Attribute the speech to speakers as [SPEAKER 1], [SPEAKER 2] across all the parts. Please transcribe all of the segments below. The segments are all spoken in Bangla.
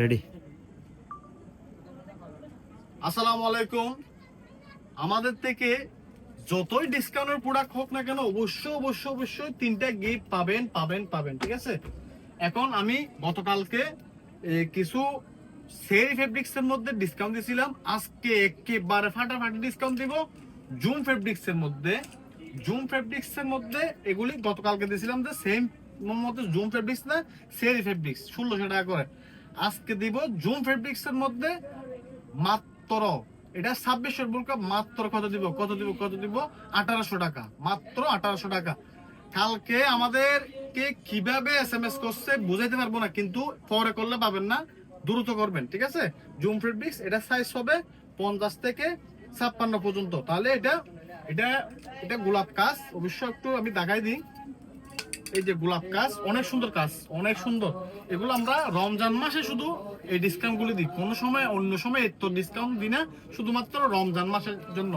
[SPEAKER 1] রেডি।
[SPEAKER 2] আসসালামু আলাইকুম। আমাদের থেকে যতই ডিসকাউন্টের প্রোডাক্ট হোক না কেন অবশ্যই তিনটা গিফট পাবেন পাবেন পাবেন, ঠিক আছে। এখন আমি গতকালকে কিছু সেরি ফেব্রিক্স এর মধ্যে ডিসকাউন্ট দিয়েছিলাম, আজকে একেবারে ফাটাফাটি ডিসকাউন্ট দিব জুম ফেব্রিক্স এর মধ্যে এগুলি গতকালকে দিয়েছিলাম যে সেম মতো জুম ফেব্রিক্স না সেরি ফেব্রিক্স 1600 টাকা করে, আজকে দিব জুম ফেব্রিক্স এর মধ্যে মাত্র এটা 2600 বোরকা মাত্র কত দিব 1800 টাকা, মাত্র 1800 টাকা। কালকে আমাদেরকে কিভাবে এসএমএস করছে বুঝাইতে পারবো না, কিন্তু পরে করলে পাবেন না, দ্রুত করবেন, ঠিক আছে। জুম ফেব্রিক্স এটা সাইজ হবে 50 থেকে 56 পর্যন্ত। তাহলে এটা এটা এটা গোলাপ কাজ, অবশ্য একটু আমি দেখাই দিই। এই যে গোলাপ কাজ, অনেক সুন্দর কাজ, অনেক সুন্দর। এগুলো আমরা রমজান মাসে শুধু এই ডিসকাউন্ট গুলো দিই, কোনো সময় অন্য সময় এত ডিসকাউন্ট দিই না, শুধুমাত্র রমজান মাসের জন্য।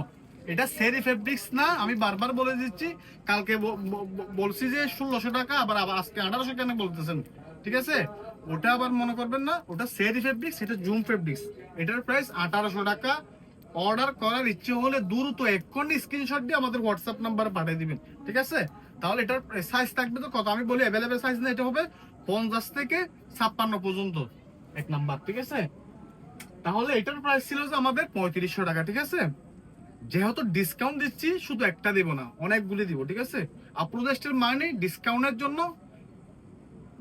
[SPEAKER 2] এটা সেরি ফেব্রিক্স না, আমি বারবার বলে দিচ্ছি। কালকে বলছি যে 1600 টাকা, আবার আজকে 1800 কেন বলতেছেন, ঠিক আছে। ওটা আবার মনে করবেন না, ওটা সেরি ফেব্রিক্স, এটা জুম ফেব্রিক্স। এটার প্রাইস 1800 টাকা। অর্ডার করার ইচ্ছে হলে দ্রুত এক্ষুনি স্ক্রিনশট দিয়ে আমাদের হোয়াটসঅ্যাপ নাম্বারে পাঠিয়ে দিবেন, ঠিক আছে। তাহলে এটার সাইজ থাকবে তো কত, আমি বলি অ্যাভেলেবেল সাইজ না, এটা হবে 50 থেকে 56 পর্যন্ত এক নাম্বার, ঠিক আছে। তাহলে এটার প্রাইস ছিল যে আমাদের 3500 টাকা, ঠিক আছে। যেহেতু ডিসকাউন্ট দিচ্ছি, শুধু একটা দিব না, অনেকগুলি দিব, ঠিক আছে। আপনাদের মানে ডিসকাউন্টের জন্য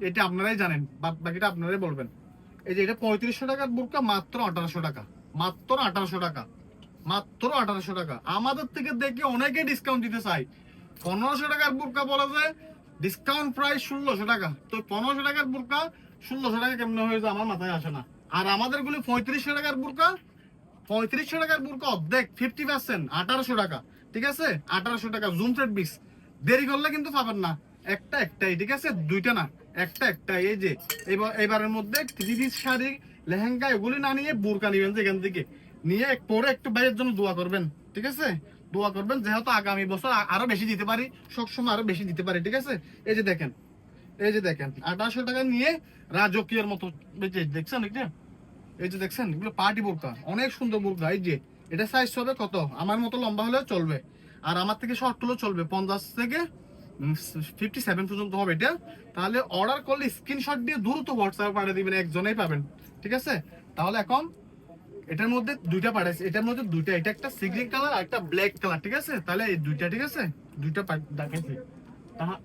[SPEAKER 2] এটা আপনারাই জানেন, বাকিটা আপনারাই বলবেন। এই যে এটা 3500 টাকার বোরকা মাত্র 1800 টাকা, মাত্র 1800 টাকা, মাত্র 1800 টাকা। আমাদের থেকে দেখে অনেকে ডিসকাউন্ট দিতে চাই। 1500 টাকার বোরকা বলা যায় ডিসকাউন্ট প্রাইস 1600 টাকা, তো 1500 টাকার বোরকা 1600 টাকা কেমনে হয়ে যায় আমার মাথায় আসে না। আর আমাদের গুলি 3500 টাকার বোরকা, 3500 টাকার বোরকা অর্ধেক 50% 1800 টাকা, ঠিক আছে। 1800 টাকা জুম ফেব্রিক্স। দেরি করলে কিন্তু পাবেন না, একটাই, ঠিক আছে, দুইটা না, একটাই। এই যে এবারের মধ্যে থ্রি পিস শাড়ি লেহেঙ্গা এগুলি না নিয়ে বোরকা নিবেন, এখান থেকে নিয়ে পরে একটু ভাইয়ের জন্য দোয়া করবেন, ঠিক আছে। দোয়া করবেন, যেহেতু আগামী বছর আরো বেশি দিতে পারি, সবসময় আরো বেশি দিতে পারি, ঠিক আছে। এই যে দেখেন, 1800 টাকা নিয়ে রাজকীয়ের মতো দেখছেন এটা, এই যে দেখছেন, এগুলো পার্টি বোরকা, অনেক সুন্দর বোরকা। এই যে এটা সাইজ হবে কত, আমার মতো লম্বা হলে চলবে, আর আমার থেকে শর্ট হলেও চলবে, 50 থেকে 57 পর্যন্ত হবে এটা। তাহলে অর্ডার করলে স্ক্রিনশট দিয়ে দ্রুত হোয়াটসঅ্যাপে পাঠিয়ে দিবেন, একজনেই পাবেন, ঠিক আছে। তাহলে এখন এটার মধ্যে দুইটা পাঠাইছে, এটার মধ্যে দুইটা, এটা একটা সিগ্রিন কালার আর একটা ব্ল্যাক কালার, ঠিক আছে। তাহলে এই দুইটা, ঠিক আছে, দুইটা দেখাইছি।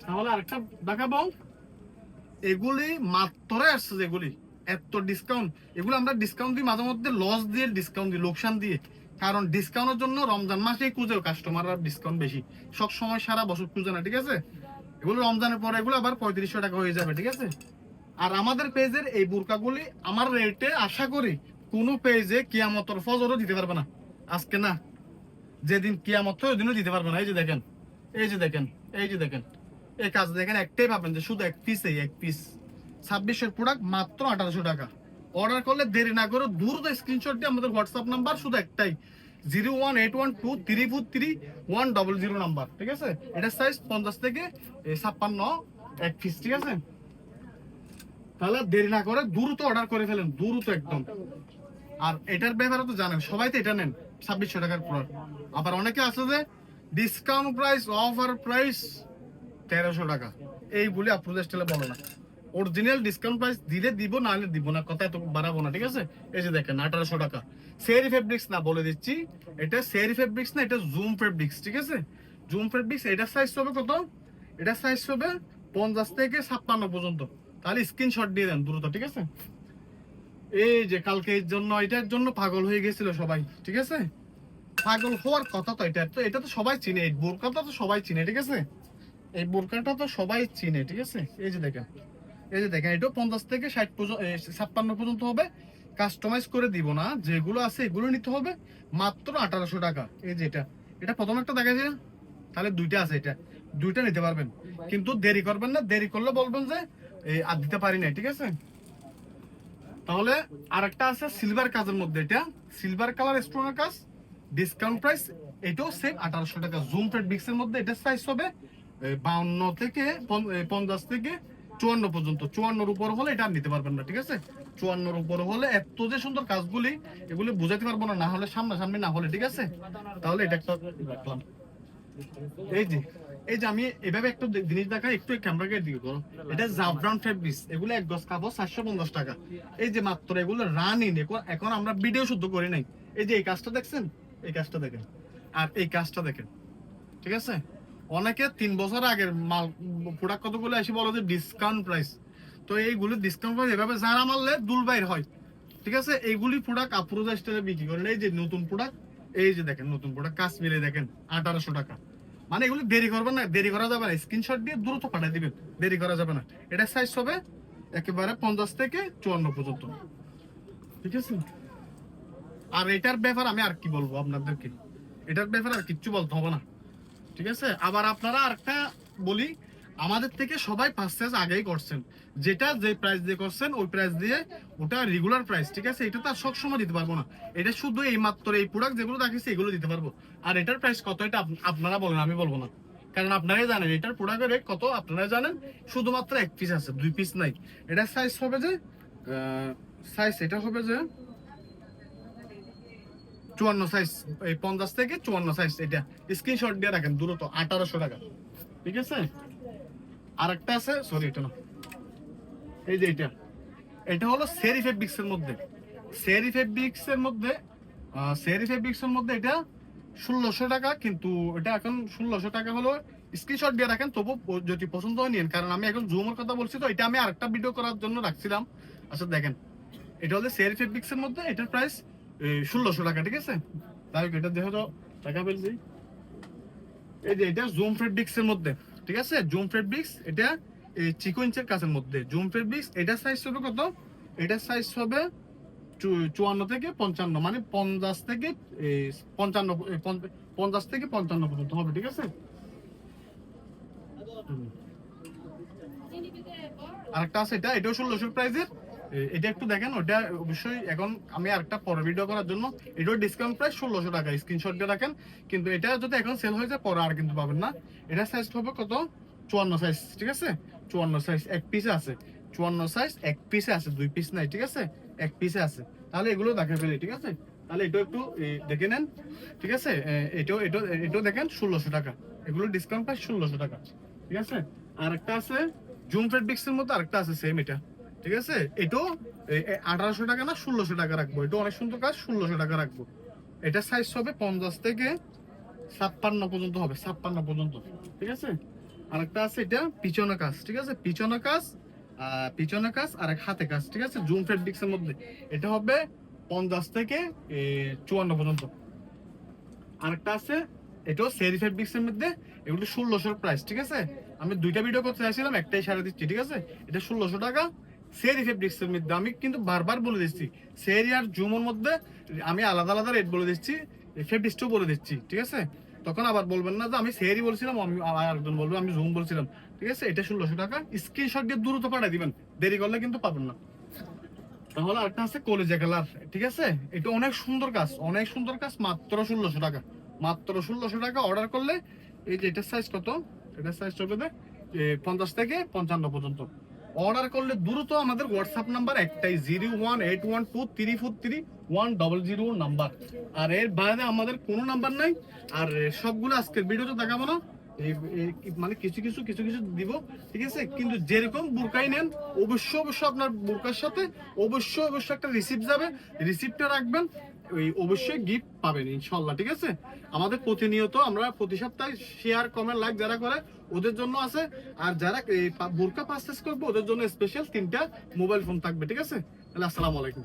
[SPEAKER 2] তাহলে আরেকটা দেখাবো। এগুলি মাত্র আসছে, যেগুলি এত ডিসকাউন্ট, এগুলো আমরা ডিসকাউন্ট দিই মাঝে মধ্যে, লস দিয়ে ডিসকাউন্ট দিই, লোকসান দিয়ে। কারণ ডিসকাউন্টের জন্য রমজান মাসেই খুঁজে কাস্টমাররা ডিসকাউন্ট বেশি, সব সময় সারা বছর খুঁজে না, ঠিক আছে। এগুলো রমজানের পরে এগুলো আবার 3500 টাকা হয়ে যাবে, ঠিক আছে। আর আমাদের পেজের এই বোরকাগুলি আমার রেটে আশা করি কোনো পেজে কিয়ামতের ফজরও দিতে পারবে না, আজকে না, যেদিন কিয়ামত হয় ওই দিনও দিতে পারবে না। এই যে দেখেন, এই যে দেখেন, এই যে দেখেন, এই কাজ দেখেন, একটাই পাবেন যে শুধু এক পিস, এই এক পিস 2600 প্রোডাক্ট মাত্র 1800 টাকা। অর্ডার করলে দেরি না করে দ্রুত স্ক্রিনশট দিয়ে আমাদের হোয়াটসঅ্যাপ নাম্বার শুধু একটাই 01812343100 নাম্বার, ঠিক আছে। এটা সাইজ 50 থেকে 56 এক পিস, ঠিক আছে। তাহলে দেরি না করে দ্রুত অর্ডার করে ফেলেন, দ্রুত একদম। আর এটার ব্যাপারে তো জানেন, সবাই তো এটা নেন 2600 টাকার প্রোডাক্ট। আবার অনেকে আছে যে ডিসকাউন্ট প্রাইস, অফার প্রাইস 1300 টাকা, এই বলে আপনাদের স্টাইলে বলো না। অরিজিনাল ডিসকাউন্ট প্রাইস দিলে দিব, না হলে দিব না, কথা এত বাড়াবো না, ঠিক আছে। এই যে দেখেন 1800 টাকা, সেরি ফেব্রিক্স না, বলে দিচ্ছি, এটা সেরি ফেব্রিক্স না, এটা জুম ফেব্রিক্স, ঠিক আছে। জুম ফেব্রিক্স, এটা সাইজ হবে কত, এটা সাইজ হবে 50 থেকে 56 পর্যন্ত। তাহলে স্ক্রিনশট দিয়ে দেন দ্রুত, ঠিক আছে। এই যে কালকে এর জন্য, এটার জন্য পাগল হয়ে গেছিল সবাই, ঠিক আছে। পাগল হওয়ার কথা তো, এটা তো সবাই চিনে, এই বোরকাটা তো সবাই চিনে, ঠিক আছে। এই বোরকাটা তো সবাই চিনে, ঠিক আছে। এই যে দেখেন, এই যে দেখেন, এটাও 50 থেকে 60 পর্যন্ত 56 পর্যন্ত হবে। কাস্টমাইজ করে দিব না, যেগুলো আছে এগুলো নিতে হবে মাত্র 1800 টাকা। এই যে এটা প্রথম একটা দেখা যায়, তাহলে দুইটা আছে, এটা দুইটা নিতে পারবেন, কিন্তু দেরি করবেন না, দেরি করলে বলবেন যে আর দিতে পারি না, ঠিক আছে। তাহলে আরেকটা আছে সিলভার কাজের মধ্যে, এটা সিলভার কালার স্টোনের কাজ, ডিসকাউন্ট প্রাইস, এটাও সেম 1800 টাকা। জুম ফেব্রিক্স এর মধ্যে এটা সাইজ হবে 52 থেকে 50 থেকে 54 পর্যন্ত, 54 উপর হলে এটা নিতে পারবেন না, ঠিক আছে। 54 উপরে হলে এত যে সুন্দর কাজগুলি এগুলি বুঝাতে পারবো না, না হলে সামনাসামনি না হলে, ঠিক আছে? তাহলে এটা একটা রাখলাম। এই যে আমি এভাবে একটা জিনিস দেখাই, একটু ক্যামেরাকে দিকে করো। এটা জাফরান ফেব্রিক্স, এগুলো এক গজ কাপড় 450 টাকা। এই যে মাত্র এগুলো রানিং, এখন আমরা ভিডিও শুদ্ধ করি নাই। এই যে এই কাজটা দেখছেন, এই কাজটা দেখেন, আর এই কাজটা দেখেন, ঠিক আছে? অনেকে 3 বছর আগের মাল প্রোডাক্ট কতগুলো এসে বলো যে ডিসকাউন্ট প্রাইস, তো এইগুলো ডিসকাউন্ট প্রাইস এভাবে যারা মারলে দুলবাইর হয়, ঠিক আছে? এইগুলি প্রোডাক্ট আফরোজা স্টাইলে বিক্রি করেন। এই যে নতুন প্রোডাক্ট, এই যে দেখেন নতুন প্রোডাক্ট কাশ্মীরে দেখেন 1800 টাকা। মানে এগুলো দেরি করবেন না, দেরি করা যাবে না, স্ক্রিনশট দিয়ে দ্রুত পাঠিয়ে দিবেন, দেরি করা যাবে না। এটা সাইজ হবে একেবারে 50 থেকে 54 পর্যন্ত, ঠিক আছে? আর এটার ব্যাপার আমি আর কি বলবো আপনাদেরকে, এটার ব্যাপারে আর কিচ্ছু বলতে হবে না, ঠিক আছে? আবার আপনারা আরেকটা বলি, আমাদের থেকে সবাই পারচেজ আগেই করছেন, যেটা যে প্রাইস দিয়ে করছেন ওই প্রাইস দিয়ে, ওটা রেগুলার প্রাইস, ঠিক আছে? এটা তো আর সবসময় দিতে পারবো না, এটা শুধু এই মাত্র এই প্রোডাক্ট যেগুলো রাখিছি এগুলো দিতে পারবো। আর এটার প্রাইস কত এটা আপনারা বলেন, আমি বলবো না, কারণ আপনারাই জানেন এটার প্রোডাক্টের রেট কত, আপনারা জানেন। শুধুমাত্র এক পিস আছে, 2 পিস নাই। এটা সাইজ হবে যে সাইজ এটা হবে যে 54 সাইজ, এই 50 থেকে 54 সাইজ। এটা স্ক্রিনশট দিয়ে রাখেন দ্রুত, 1800 টাকা, ঠিক আছে? আরেকটা আছে, সরি এটা না, এই যে এটা হলো সেরি ফেব্রিক্সের মধ্যে, সেরি ফেব্রিক্সের মধ্যে সেরি ফেব্রিক্সের মধ্যে এটা 1600 টাকা, কিন্তু এটা এখন 1600 টাকা হলো। স্ক্রিনশট দিয়ে রাখেন, তবু যদি পছন্দ হয় নিন, কারণ আমি এখন জুমের কথা বলছি, তো এটা আমি আরেকটা ভিডিও করার জন্য রাখছিলাম। আচ্ছা দেখেন, এটা হলো সেরি ফেব্রিক্সের মধ্যে, এটার প্রাইস 1600 টাকা, ঠিক আছে? তাই এটা দেখো তো টাকা ফেলছি। এই যে এটা জুম ফেব্রিক্সের মধ্যে, ঠিক আছে? জুম ফেব্রিক্স, এটা এই চিকোইন্সের কাছের মধ্যে জুম ফেব্রিক্স। এটা সাইজ হবে কত? এটা সাইজ হবে 54 থেকে 55, মানে 50 থেকে 55, 50 থেকে 55 পর্যন্ত হবে, ঠিক আছে? আরেকটা আছে, এটাও 1600 প্রাইসের। এটা একটু দেখেন, ওটা অবশ্যই এখন আমি আরেকটা পরে ভিডিও করার জন্য, এটাও ডিসকাউন্ট প্রাইস 1600 টাকা, স্ক্রিনশট দিয়ে রাখেন। কিন্তু এটা যদি এখন সেল হয়ে যায় পরে আর কিন্তু পাবেন না। এটা সাইজ হবে কত? 54 সাইজ, ঠিক আছে? 54 সাইজ এক পিসে আছে, 54 সাইজ এক পিসে আছে, 2 পিস নাই, ঠিক আছে? এক পিসে আছে। তাহলে এগুলো দেখে ফেলি, ঠিক আছে? তাহলে এটাও একটু দেখে নেন, ঠিক আছে? এটাও দেখেন 1600 টাকা, এগুলো ডিসকাউন্ট প্রাইস 1600 টাকা, ঠিক আছে? আরেকটা আছে জুম ফেব্রিক্সের মধ্যে, আরেকটা আছে সেম এটা, ঠিক আছে? এটাও 1800 টাকা না 1600 টাকা রাখবো, এটা অনেক সুন্দর কাজ, 1600 টাকা রাখবো। এটা সাইজ হবে 50 থেকে 56 পর্যন্ত হবে, 56 পর্যন্ত, ঠিক আছে? আরেকটা আছে এটা পিছনে কাজ, ঠিক আছে? পিছনে কাজ আর এক হাতে কাজ, ঠিক আছে? জুম ফেব্রিক্সের মধ্যে এটা হবে 50 থেকে 54 পর্যন্ত। আরেকটা আছে, এটাও সেরি ফেব্রিক্সের মধ্যে, এগুলো 1600 প্রাইস, ঠিক আছে? আমি 2টা ভিডিও করতে চাইছিলাম, একটাই সারা দিচ্ছি, ঠিক আছে? এটা 1600 টাকা সেরি ফেব্রিক্সের মধ্যে। আমি কিন্তু বারবার বলে দিচ্ছি, সেরি আর জুমের মধ্যে আমি আলাদা আলাদা রেট বলে দিচ্ছি, ফেব্রিক্সটাও বলে দিচ্ছি, ঠিক আছে? তখন আবার বলবেন না যে আমি সেরি বলছিলাম, আমি আরেকজন বলবো আমি জুম বলছিলাম, ঠিক আছে? এটা 1600 টাকা, স্ক্রিনশট দিয়ে দ্রুত পাঠিয়ে দিবেন, দেরি করলে কিন্তু পাবেন না। তাহলে আরেকটা আছে কলেজা কালার, ঠিক আছে? এটা অনেক সুন্দর কাজ, অনেক সুন্দর কাজ, মাত্র 1600 টাকা, মাত্র 1600 টাকা অর্ডার করলে। এই যে এটার সাইজ কত? এটার সাইজ হবে 50 থেকে 55 পর্যন্ত। অর্ডার করলে দ্রুত আমাদের হোয়াটসঅ্যাপ নাম্বার একটাই, 01812343100 নাম্বার। আর এর বাইরে আমাদের কোনো নাম্বার নাই। আর সবগুলো আজকের ভিডিওতে দেখাবো না, মানে কিছু কিছু দিব, ঠিক আছে? কিন্তু যেরকম বোরকাই নেন, অবশ্যই আপনার বোরকার সাথে অবশ্যই একটা রিসিপ্ট যাবে, রিসিপ্টটা রাখবেন, ওই অবশ্যই গিফট পাবেন ইনশাল্লাহ, ঠিক আছে? আমাদের প্রতিনিয়ত আমরা প্রতি সপ্তাহে শেয়ার কমেন্ট লাইক যারা করে ওদের জন্য আছে, আর যারা বোরকা পারচেজ করবে ওদের জন্য স্পেশাল 3টা মোবাইল ফোন থাকবে, ঠিক আছে? তাহলে আসসালামু আলাইকুম।